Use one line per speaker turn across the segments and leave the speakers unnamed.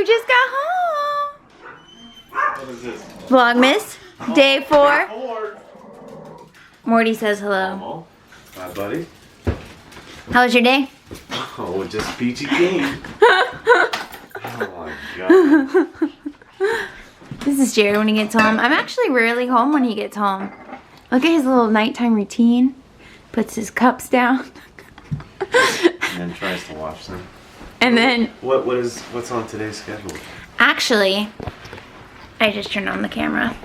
who just got home.
What is this?
Vlogmas, day 4.
Day 4.
Morty says hello.
Oh, hi, buddy.
How was your day?
Oh, just peachy keen. Oh my god.
This is Jared when he gets home. I'm actually rarely home when he gets home. Look at his little nighttime routine. Puts his cups down.
And then tries to watch them.
And then
what's on today's schedule?
actually, I just turned on the camera.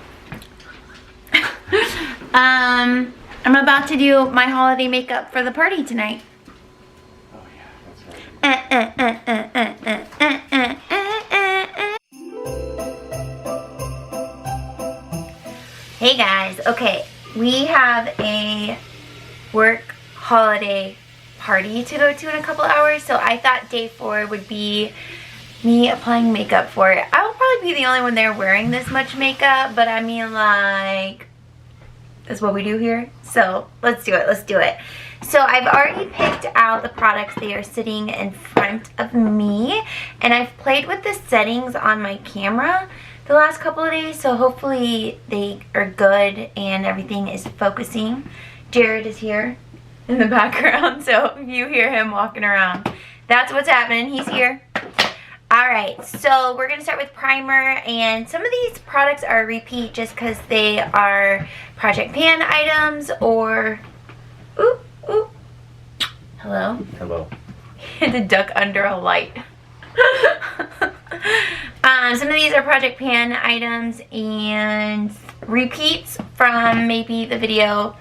I'm about to do my holiday makeup for the party tonight.
Oh yeah, that's right.
Hey guys, okay, we have a work holiday party to go to in a couple hours, so I thought day 4 would be me applying makeup for it. I will probably be the only one there wearing this much makeup, but I mean, like, that's what we do here, so let's do it. So I've already picked out the products. They are sitting in front of me, and I've played with the settings on my camera the last couple of days, so hopefully they are good and everything is focusing. Jared is here in the background, so if you hear him walking around, that's what's happening. He's here. Alright, so we're going to start with primer, and some of these products are a repeat just because they are Project Pan items or... Ooh, ooh. Hello?
Hello.
He had to duck under a light. Some of these are Project Pan items and repeats from maybe the video,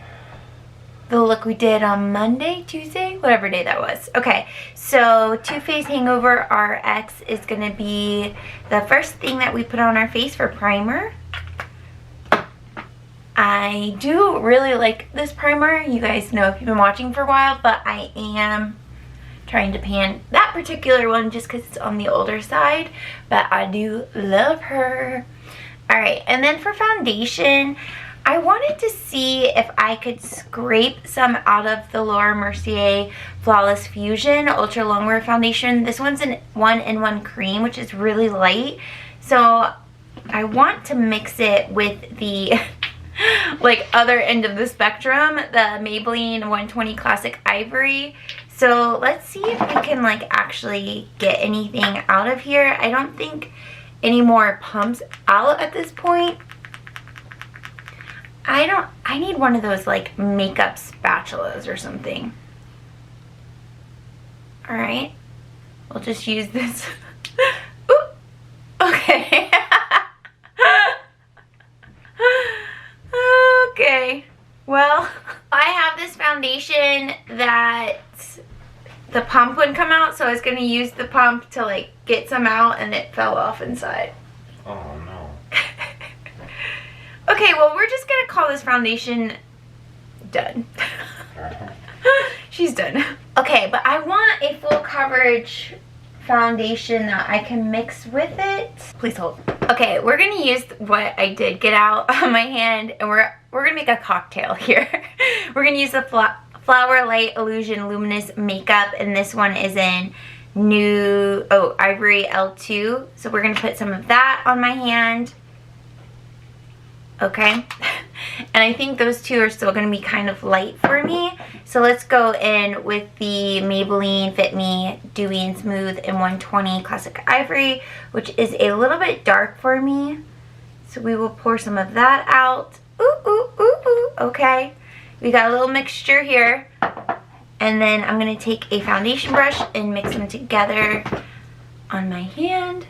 the look we did on Monday, Tuesday, whatever day that was. Okay, so Too Faced Hangover RX is going to be the first thing that we put on our face for primer. I do really like this primer. You guys know if you've been watching for a while, but I am trying to pan that particular one just because it's on the older side, but I do love her. Alright, and then for foundation, I wanted to see if I could scrape some out of the Laura Mercier Flawless Fusion Ultra Longwear Foundation. This one's an 1-in-1 cream, which is really light, so I want to mix it with the like other end of the spectrum, the Maybelline 120 Classic Ivory. So let's see if we can like actually get anything out of here. I don't think any more pumps out at this point. I need one of those like makeup spatulas or something. Alright, we'll just use this. Ooh, okay. Okay, well, I have this foundation that the pump wouldn't come out, so I was going to use the pump to like get some out, and it fell off inside.
Oh no.
Okay, well, we're just going to call this foundation done. She's done. Okay, but I want a full coverage foundation that I can mix with it. Please hold. Okay, we're going to use what I did get out on my hand, and we're going to make a cocktail here. We're going to use the Flower Light Illusion Luminous Makeup, and this one is in Ivory L2. So we're going to put some of that on my hand. Okay, and I think those two are still going to be kind of light for me. So let's go in with the Maybelline Fit Me Dewy and Smooth in 120 Classic Ivory, which is a little bit dark for me. So we will pour some of that out. Ooh, ooh, ooh, ooh. Okay, we got a little mixture here. And then I'm going to take a foundation brush and mix them together on my hand.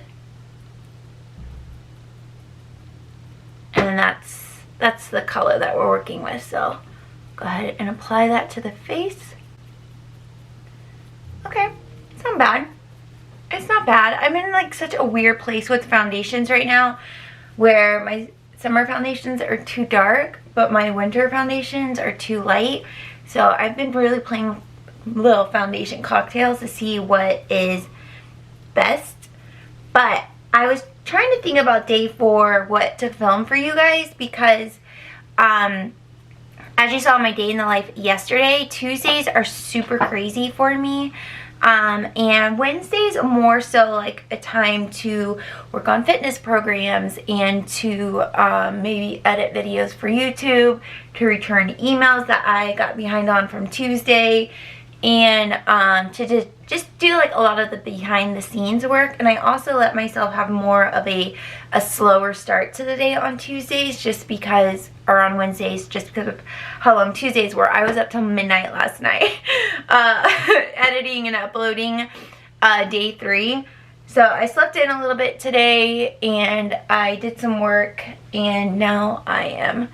And that's the color that we're working with, so go ahead and apply that to the face. Okay, it's not bad. It's not bad. I'm in like such a weird place with foundations right now, where my summer foundations are too dark, but my winter foundations are too light. So I've been really playing with little foundation cocktails to see what is best. But I was trying to think about day 4 what to film for you guys, because as you saw in my day in the life yesterday, Tuesdays are super crazy for me. And Wednesdays more so like a time to work on fitness programs and to maybe edit videos for YouTube, to return emails that I got behind on from Tuesday, and to just do like a lot of the behind the scenes work. And I also let myself have more of a slower start to the day on Tuesdays, just because, or on Wednesdays, just because of how long Tuesdays were. I was up till midnight last night editing and uploading day 3. So I slept in a little bit today and I did some work, and now I am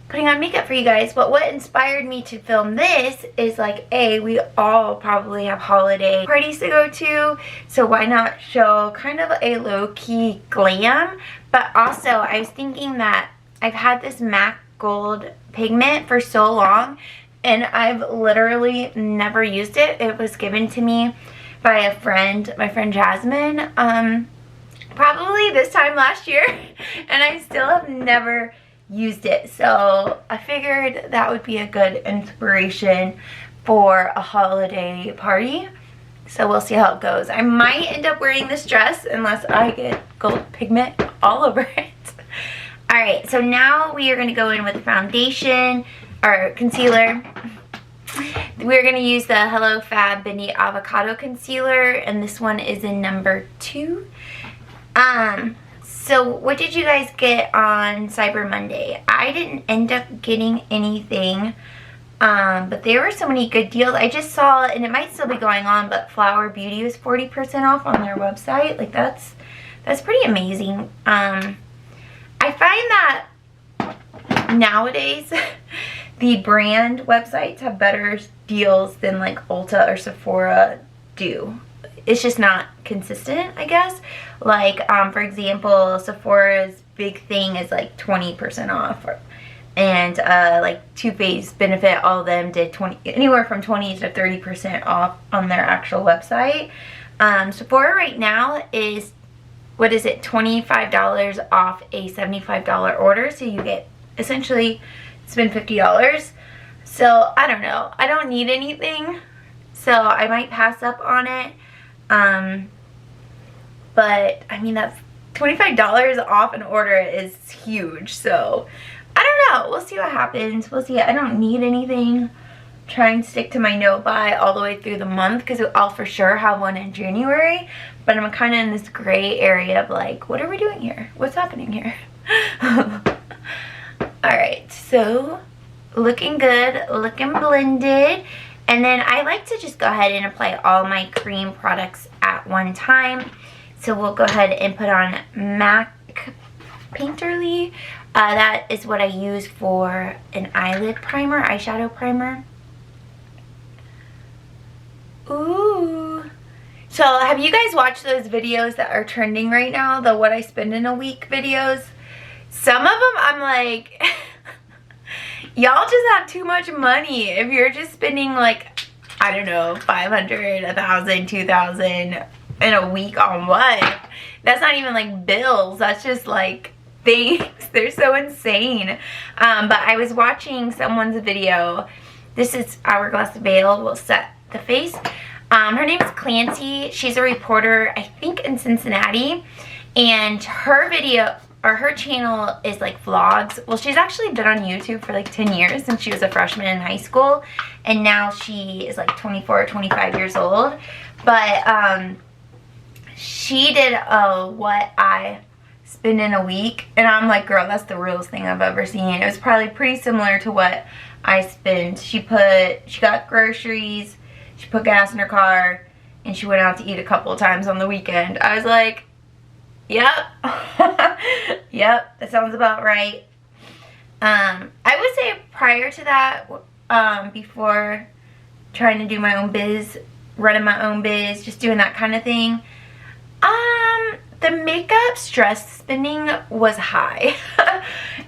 putting on makeup for you guys. But what inspired me to film this is like, we all probably have holiday parties to go to, so why not show kind of a low-key glam. But also I was thinking that I've had this MAC Gold pigment for so long and I've literally never used it. It was given to me by a friend, my friend Jasmine, probably this time last year, and I still have never used it. So I figured that would be a good inspiration for a holiday party. So we'll see how it goes. I might end up wearing this dress unless I get gold pigment all over it. Alright, so now we are going to go in with foundation or concealer. We're going to use the Hello Fab Bendy Avocado Concealer, and this one is in number 2. So what did you guys get on Cyber Monday? I didn't end up getting anything, but there were so many good deals. I just saw, and it might still be going on, but Flower Beauty was 40% off on their website. Like that's pretty amazing. I find that nowadays the brand websites have better deals than like Ulta or Sephora do. It's just not consistent, I guess. Like, for example, Sephora's big thing is like 20% off. And like Too Faced, Benefit, all of them did anywhere from 20 to 30% off on their actual website. Sephora right now is, what is it, $25 off a $75 order. So you get, essentially, spend $50. So, I don't know. I don't need anything. So, I might pass up on it. But I mean, that's $25 off an order is huge. So I don't know, we'll see what happens. We'll see. I don't need anything. Try and stick to my no buy all the way through the month, because I'll for sure have one in January. But I'm kind of in this gray area of like, what are we doing here? What's happening here? Alright, so looking good, looking blended. And then I like to just go ahead and apply all my cream products at one time. So we'll go ahead and put on MAC Painterly. That is what I use for an eyelid primer, eyeshadow primer. Ooh. So have you guys watched those videos that are trending right now? The what I spend in a week videos? Some of them I'm like... Y'all just have too much money if you're just spending like, I don't know, $500, $1,000, $2,000 in a week on what? That's not even like bills. That's just like things. They're so insane. But I was watching someone's video. This is Hourglass Veil. We'll set the face. Her name is Clancy. She's a reporter, I think, in Cincinnati. And her video... or her channel is like vlogs. Well, she's actually been on YouTube for like 10 years since she was a freshman in high school. And now she is like 24 or 25 years old. But she did what I spend in a week. And I'm like, girl, that's the realest thing I've ever seen. It was probably pretty similar to what I spend. She got groceries, she put gas in her car, and she went out to eat a couple of times on the weekend. I was like, yep. Yep, that sounds about right. I would say prior to that, before trying to do my own biz, running my own biz, just doing that kind of thing, the makeup stress spending was high.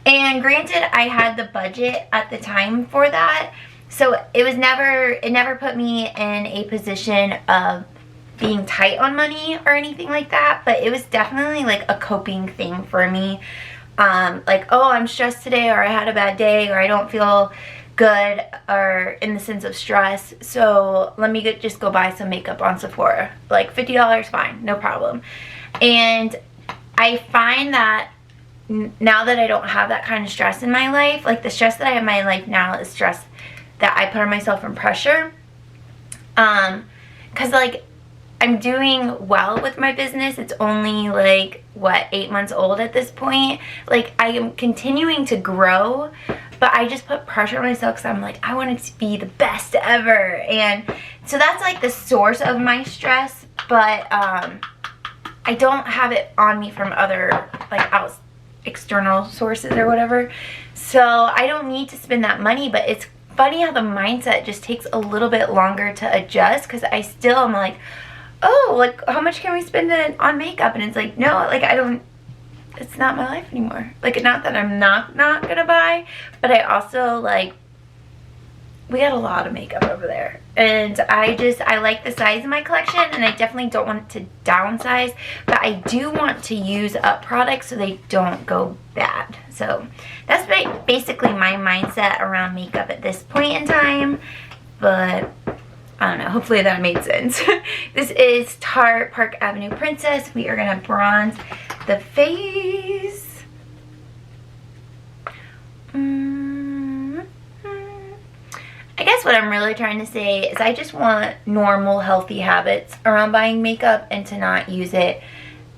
And granted, I had the budget at the time for that, so it never put me in a position of being tight on money or anything like that, but it was definitely like a coping thing for me. Like, oh, I'm stressed today, or I had a bad day, or I don't feel good or in the sense of stress. So let me just go buy some makeup on Sephora. Like $50, fine, no problem. And I find that now that I don't have that kind of stress in my life, like the stress that I have in my life now is stress that I put on myself from pressure. Cause like I'm doing well with my business. It's only like, what, 8 months old at this point. Like I am continuing to grow, but I just put pressure on myself because I'm like, I want it to be the best ever. And so that's like the source of my stress, but I don't have it on me from other like external sources or whatever. So I don't need to spend that money, but it's funny how the mindset just takes a little bit longer to adjust, because I still am like, oh, like how much can we spend on makeup? And it's like, no, like I don't, it's not my life anymore. Like, not that I'm not gonna buy, but I also like, we got a lot of makeup over there, and I like the size of my collection, and I definitely don't want to downsize, but I do want to use up products so they don't go bad. So that's basically my mindset around makeup at this point in time. But I don't know, hopefully that made sense. This is Tarte Park Avenue Princess. We are gonna bronze the face. I guess what I'm really trying to say is I just want normal, healthy habits around buying makeup and to not use it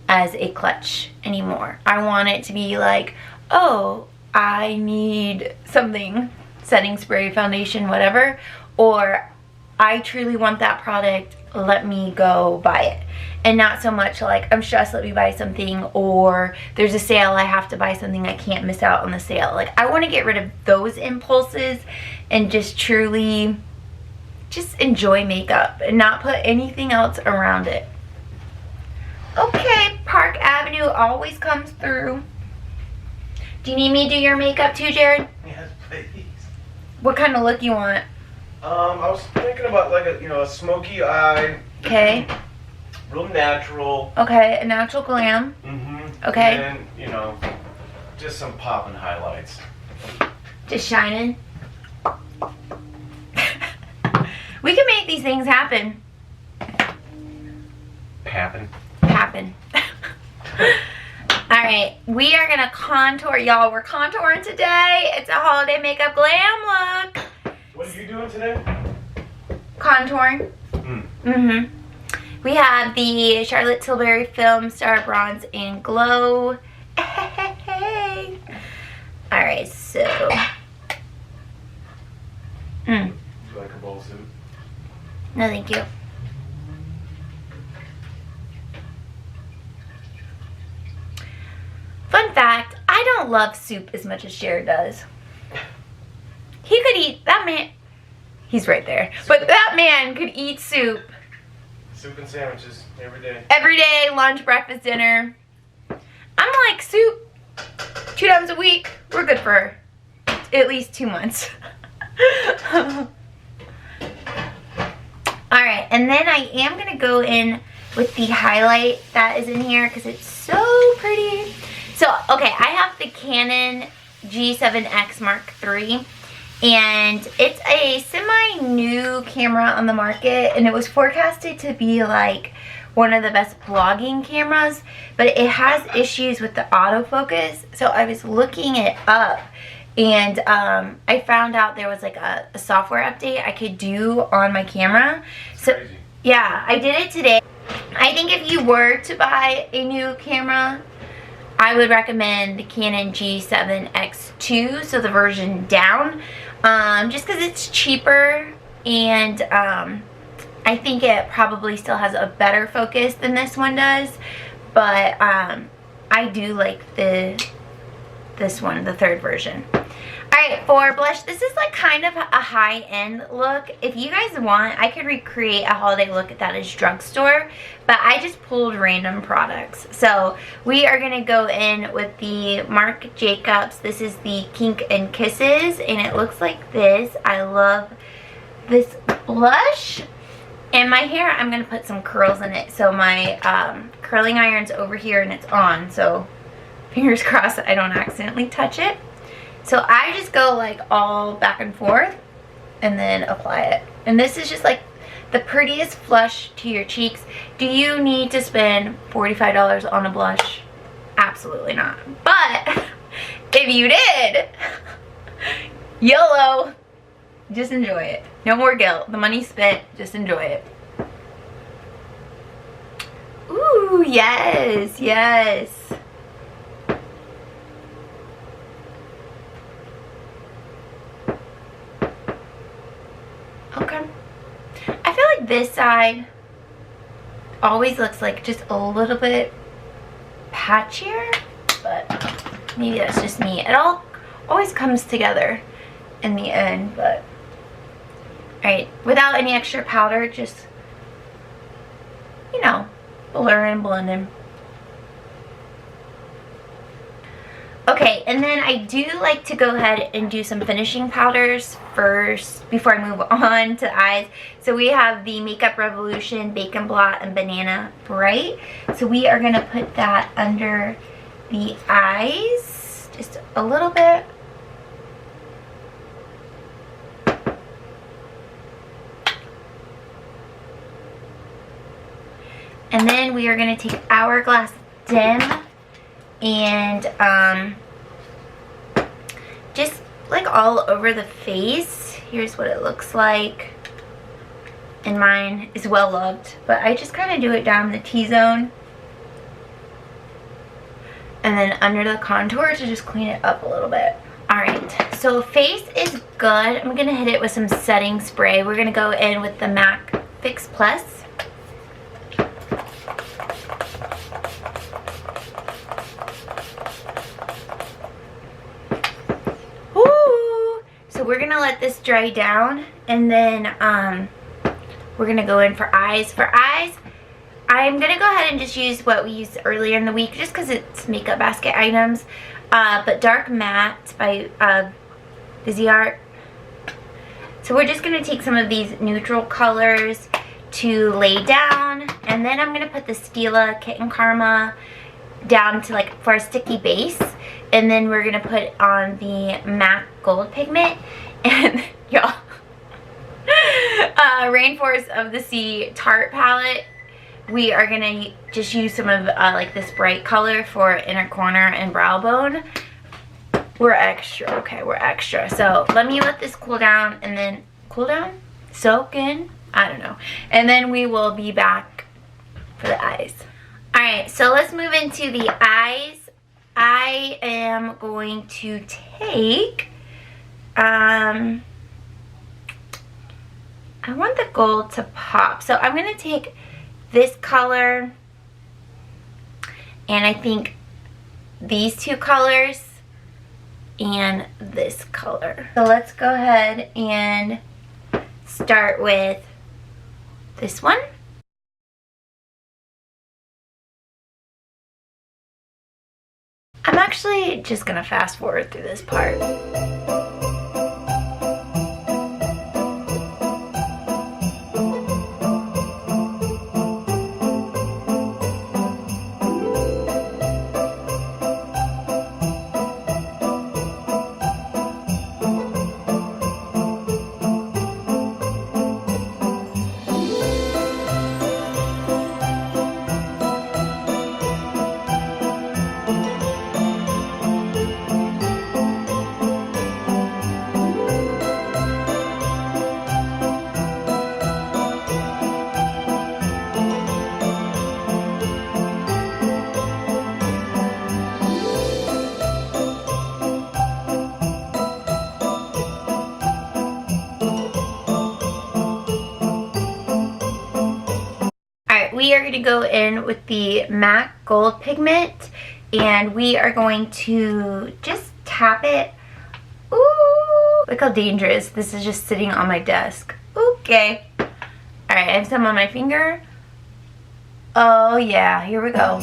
as a clutch anymore. I want it to be like, oh, I need something, setting spray, foundation, whatever, or I truly want that product, let me go buy it. And not so much like, I'm stressed, let me buy something, or there's a sale, I have to buy something, I can't miss out on the sale. Like, I want to get rid of those impulses and just truly just enjoy makeup and not put anything else around it. Okay, Park Avenue always comes through. Do you need me to do your makeup too, Jared?
Yes, please.
What kind of look you want?
I was thinking about like a smoky eye.
Okay.
Real natural.
Okay, a natural glam.
Mm-hmm.
Okay.
And then, just some popping highlights.
Just shining. We can make these things happen.
Happen.
Alright, we are gonna contour, y'all. We're contouring today. It's a holiday makeup glam look.
What are you doing today?
Contouring. Mm-hmm. We have the Charlotte Tilbury Film Star Bronze and Glow. Hey. Alright, so.
Would you like a bowl suit?
No, thank you. Fun fact, I don't love soup as much as Jared does. He could eat, that man, he's right there, but that man could eat soup.
Soup and sandwiches every day.
Every day, lunch, breakfast, dinner. I'm like, soup 2 times a week. We're good for at least 2 months. Alright, and then I am going to go in with the highlight that is in here because it's so pretty. So, okay, I have the Canon G7X Mark III. And it's a semi-new camera on the market, and it was forecasted to be like one of the best vlogging cameras, but it has issues with the autofocus. So I was looking it up, and I found out there was like a software update I could do on my camera. So
Crazy.
Yeah, I did it today. I think if you were to buy a new camera, I would recommend the Canon G7X2, so the version down, just because it's cheaper, and I think it probably still has a better focus than this one does, but I do like this one, the third version. Alright, for blush, this is like kind of a high-end look. If you guys want, I could recreate a holiday look that is drugstore, but I just pulled random products. So we are going to go in with the Marc Jacobs. This is the Kink and Kisses, and it looks like this. I love this blush. And my hair, I'm going to put some curls in it. So my curling iron's over here and it's on. So fingers crossed that I don't accidentally touch it. So I just go like all back and forth and then apply it. And this is just like the prettiest flush to your cheeks. Do you need to spend $45 on a blush? Absolutely not. But if you did, YOLO, just enjoy it. No more guilt. The money's spent, just enjoy it. Ooh, yes, yes. Okay. I feel like this side always looks like just a little bit patchier, but maybe that's just me. It all always comes together in the end, but alright, without any extra powder, just, you know, blur and blend in. Okay, and then I do like to go ahead and do some finishing powders first before I move on to eyes. So we have the Makeup Revolution Bacon Blot and Banana Bright. So we are going to put that under the eyes just a little bit. And then we are going to take Hourglass Dim and just like all over the face. Here's what it looks like. And mine is Well Loved, but I just kind of do it down the T-zone and then under the contour to just clean it up a little bit. Alright, so face is good. I'm going to hit it with some setting spray. We're going to go in with the MAC Fix Plus. We're gonna let this dry down, and then we're gonna go in for eyes. For eyes, I'm gonna go ahead and just use what we used earlier in the week, just because it's makeup basket items. But Dark Matte by Busy Art. So we're just gonna take some of these neutral colors to lay down, and then I'm gonna put the Stila Kitten Karma down to like for a sticky base, and then we're gonna put on the MAC Gold Pigment, and y'all, Rainforest of the Sea Tarte palette. We are gonna just use some of like this bright color for inner corner and brow bone. We're extra, okay, we're extra. So let me let this cool down, and then cool down, soak in, I don't know, and then we will be back for the eyes. Alright, so let's move into the eyes. I am going to take, I want the gold to pop. So I'm going to take this color, and I think these two colors, and this color. So let's go ahead and start with this one. I'm actually just gonna fast forward through this part. We are going to go in with the MAC Gold Pigment, and we are going to just tap it. Ooh, look how dangerous. This is just sitting on my desk. Okay. Alright, I have some on my finger. Oh yeah, here we go.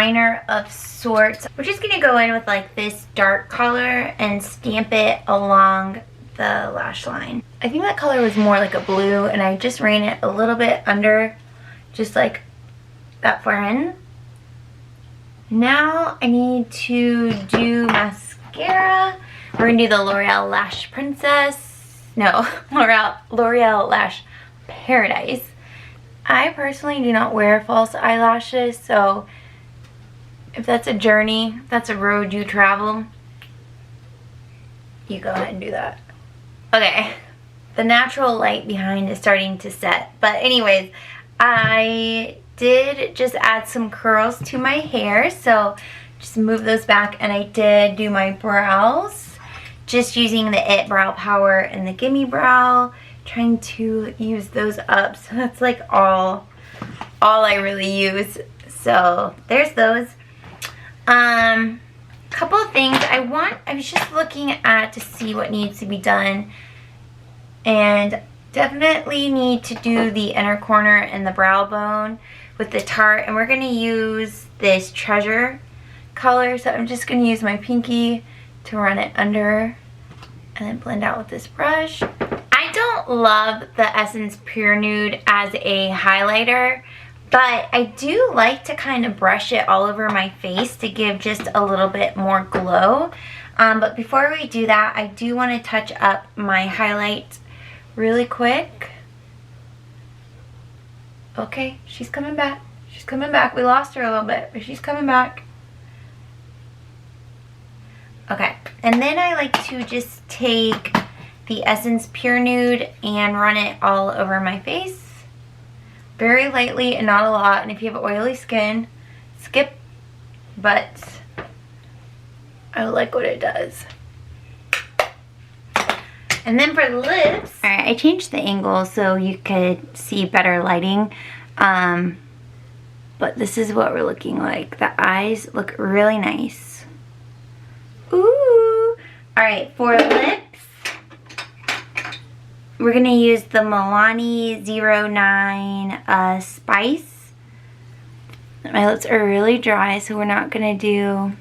liner of sorts. We're just gonna go in with like this dark color and stamp it along the lash line. I think that color was more like a blue, and I just ran it a little bit under just like that far in. Now I need to do mascara. We're gonna do the L'Oreal Lash Princess. No, L'Oreal Lash Paradise. I personally do not wear false eyelashes, so if that's a journey, if that's a road you travel, you go ahead and do that. Okay, the natural light behind is starting to set, but anyways, I did just add some curls to my hair, so just move those back, and I did do my brows, just using the It Brow Power and the Gimme Brow, trying to use those up, so that's like all I really use. So there's those. Couple of things I was just looking at to see what needs to be done, and definitely need to do the inner corner and the brow bone with the Tarte, and we're going to use this Treasure color, so I'm just going to use my pinky to run it under and then blend out with this brush. I don't love the Essence Pure Nude as a highlighter, but I do like to kind of brush it all over my face to give just a little bit more glow. But before we do that, I do want to touch up my highlight really quick. Okay, she's coming back. She's coming back. We lost her a little bit, but she's coming back. Okay, and then I like to just take the Essence Pure Nude and run it all over my face. Very lightly and not a lot, and if you have oily skin, skip, but I like what it does. And then for the lips, alright, I changed the angle so you could see better lighting, but this is what we're looking like. The eyes look really nice. Ooh! Alright, for lips, we're going to use the Milani 09 Spice. My lips are really dry, so we're not going to do...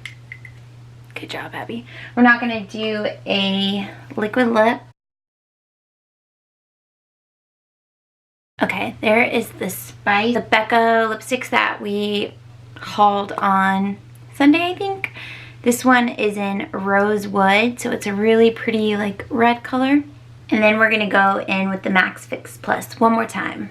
Good job, Abby. We're not going to do a liquid lip. Okay, there is the Spice. The Becca lipsticks that we hauled on Sunday, I think. This one is in Rosewood, so it's a really pretty like red color. And then we're gonna go in with the Max Fix Plus one more time.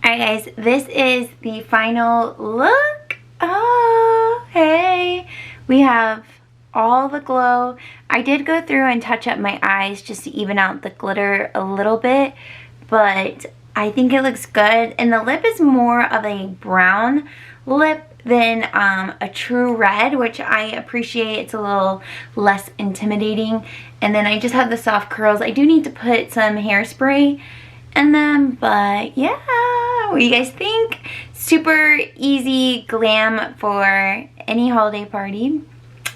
Alright guys, this is the final look. Oh, hey. We have all the glow. I did go through and touch up my eyes just to even out the glitter a little bit, but I think it looks good. And the lip is more of a brown lip than a true red, which I appreciate. It's a little less intimidating. And then I just have the soft curls. I do need to put some hairspray in them, but yeah, what do you guys think? Super easy glam for any holiday party.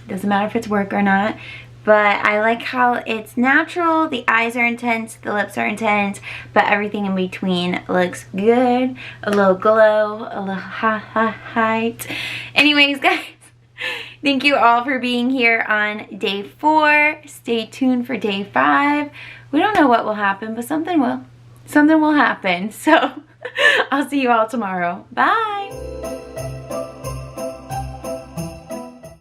Doesn't matter if it's work or not. But I like how it's natural. The eyes are intense, the lips are intense, but everything in between looks good. A little glow, a little height. Anyways, guys, thank you all for being here on day 4. Stay tuned for day 5. We don't know what will happen, but something will. Something will happen. So I'll see you all tomorrow. Bye.